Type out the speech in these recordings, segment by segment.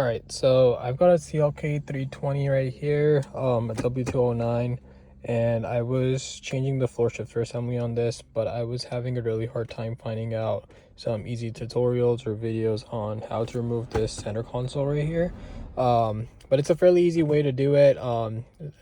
All right, so I've got a CLK 320 right here, a W209, and I was changing the floor shifter assembly on this, but I was having a really hard time finding out some easy tutorials or videos on how to remove this center console right here. But it's a fairly easy way to do it,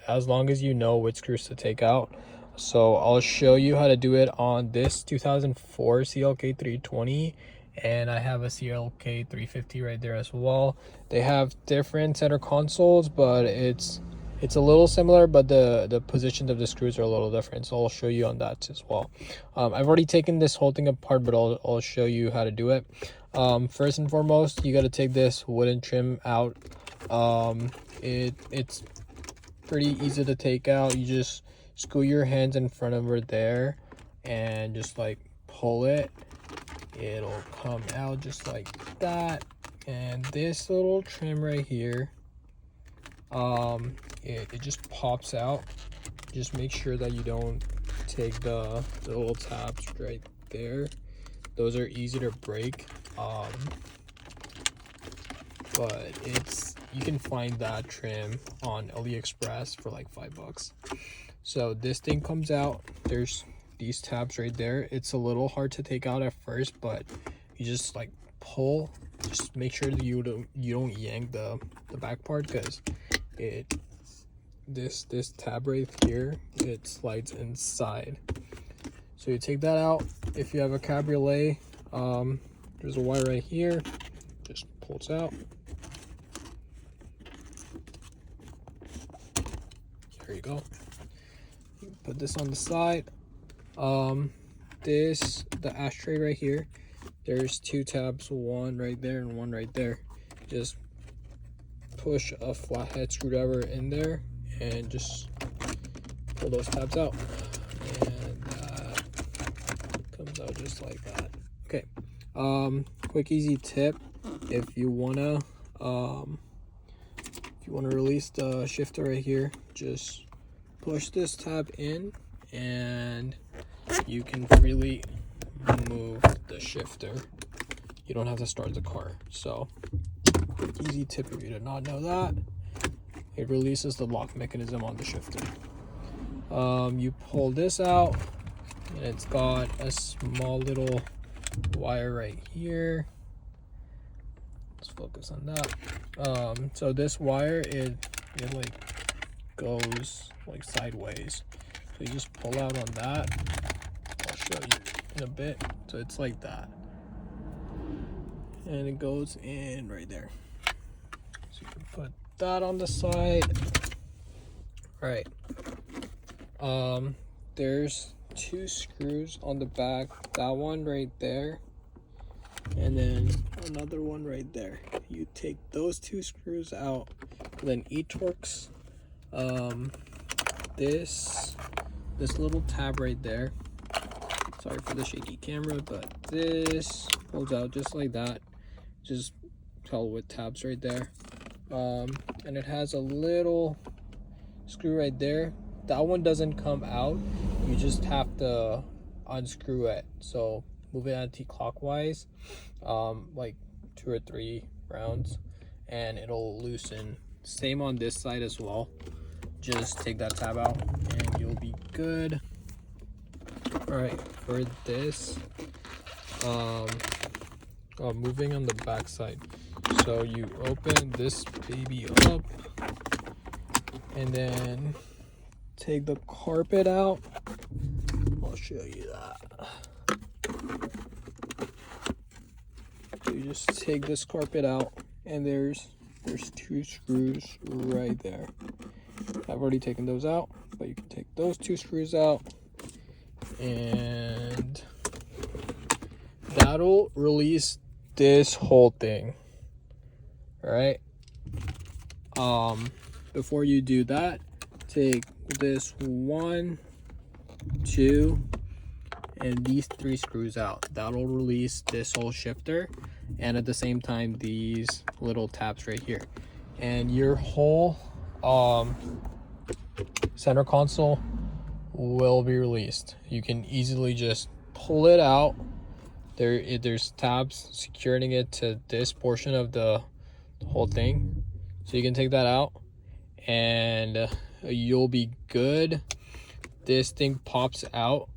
as long as you know which screws to take out. So I'll show you how to do it on this 2004 CLK 320. And I have a CLK 350 right there as well. They have different center consoles, but it's a little similar, but the positions of the screws are a little different, so I'll show you on that as well. I've already taken this whole thing apart, but I'll show you how to do it. First and foremost, you got to take this wooden trim out. It's pretty easy to take out. You just screw your hands in front of her there and just like pull it. It'll come out just like that. And this little trim right here, it just pops out. Just make sure that you don't take the little tabs right there. Those are easy to break, but you can find that trim on AliExpress for like $5. So this thing comes out. There's these tabs right there. It's a little hard to take out at first, but you just like pull. Just make sure that you don't yank the back part, because this tab right here, it slides inside. So you take that out. If you have a cabriolet, there's a wire right here, just pulls out. There you go. You put this on the side. The ashtray right here, there's two tabs, one right there and one right there. Just push a flathead screwdriver in there and just pull those tabs out, and that comes out just like that. Okay, quick easy tip: if you wanna release the shifter right here, just push this tab in and you can freely move the shifter. You don't have to start the car. So quick easy tip if you did not know that. It releases the lock mechanism on the shifter. You pull this out and it's got a small little wire right here. Let's focus on that. So this wire, it like goes like sideways. So you just pull out on that. I'll show you in a bit. So it's like that. And it goes in right there. So you can put that on the side. All right. There's two screws on the back. That one right there. And then another one right there. You take those two screws out. Then e-torques. This little tab right there, sorry for the shaky camera, but this pulls out just like that. Just tell with tabs right there. And it has a little screw right there. That one doesn't come out. You just have to unscrew it. So move it anti-clockwise, like 2 or 3 rounds, and it'll loosen. Same on this side as well. Just take that tab out and you'll be good. All right, for this, moving on the back side. So you open this baby up and then take the carpet out. I'll show you that. So you just take this carpet out and there's 2 screws right there. I've already taken those out, but you can take those 2 screws out and that'll release this whole thing. All right. Before you do that, take this 1, 2, and these 3 screws out. That'll release this whole shifter, and at the same time these little tabs right here, and your whole center console will be released. You can easily just pull it out. There's tabs securing it to this portion of the the whole thing. So you can take that out and you'll be good. This thing pops out.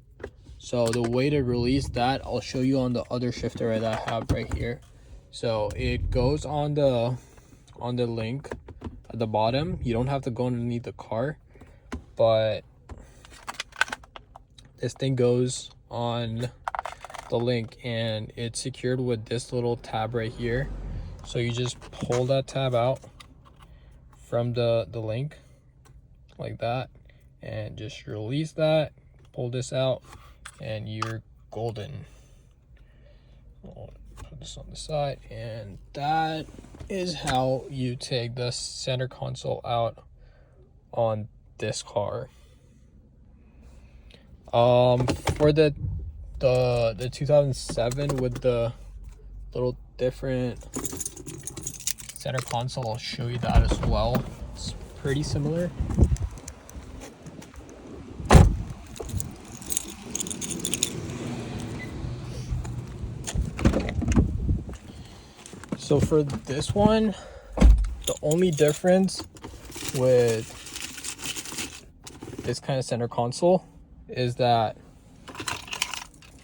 So the way to release that, I'll show you on the other shifter that I have right here. So it goes on the link at the bottom. You don't have to go underneath the car, but this thing goes on the link and it's secured with this little tab right here. So you just pull that tab out from the link like that and just release that, pull this out, and you're golden. I'll put this on the side, and that is how you take the center console out on this car. For the 2007 with the little different center console, I'll show you that as well. It's pretty similar. So for this one, the only difference with this kind of center console is that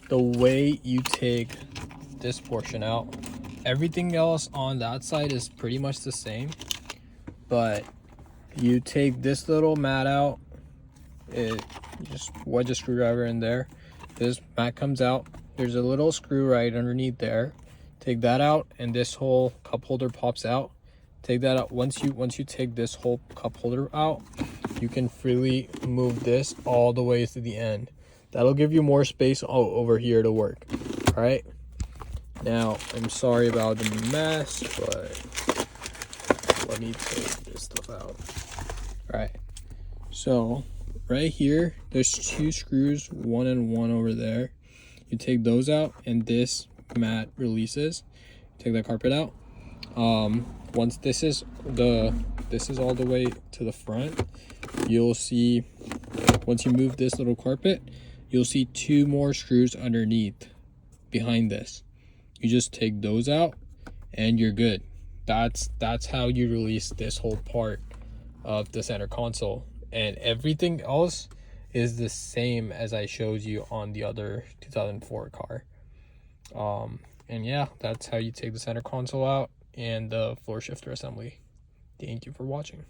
the way you take this portion out, everything else on that side is pretty much the same, but you take this little mat out, you just wedge a screwdriver in there, this mat comes out, there's a little screw right underneath there, take that out, and this whole cup holder pops out. Take that out. Once you take this whole cup holder out, you can freely move this all the way to the end. That'll give you more space over here to work. All right, now I'm sorry about the mess, but let me take this stuff out. All right, so right here there's two screws, one and one over there. You take those out and this mat releases. Take that carpet out. Once this is all the way to the front, you'll see, once you move this little carpet, you'll see two more screws underneath behind this. You just take those out and you're good. That's how you release this whole part of the center console, and everything else is the same as I showed you on the other 2004 car. And yeah, that's how you take the center console out and the floor shifter assembly. Thank you for watching.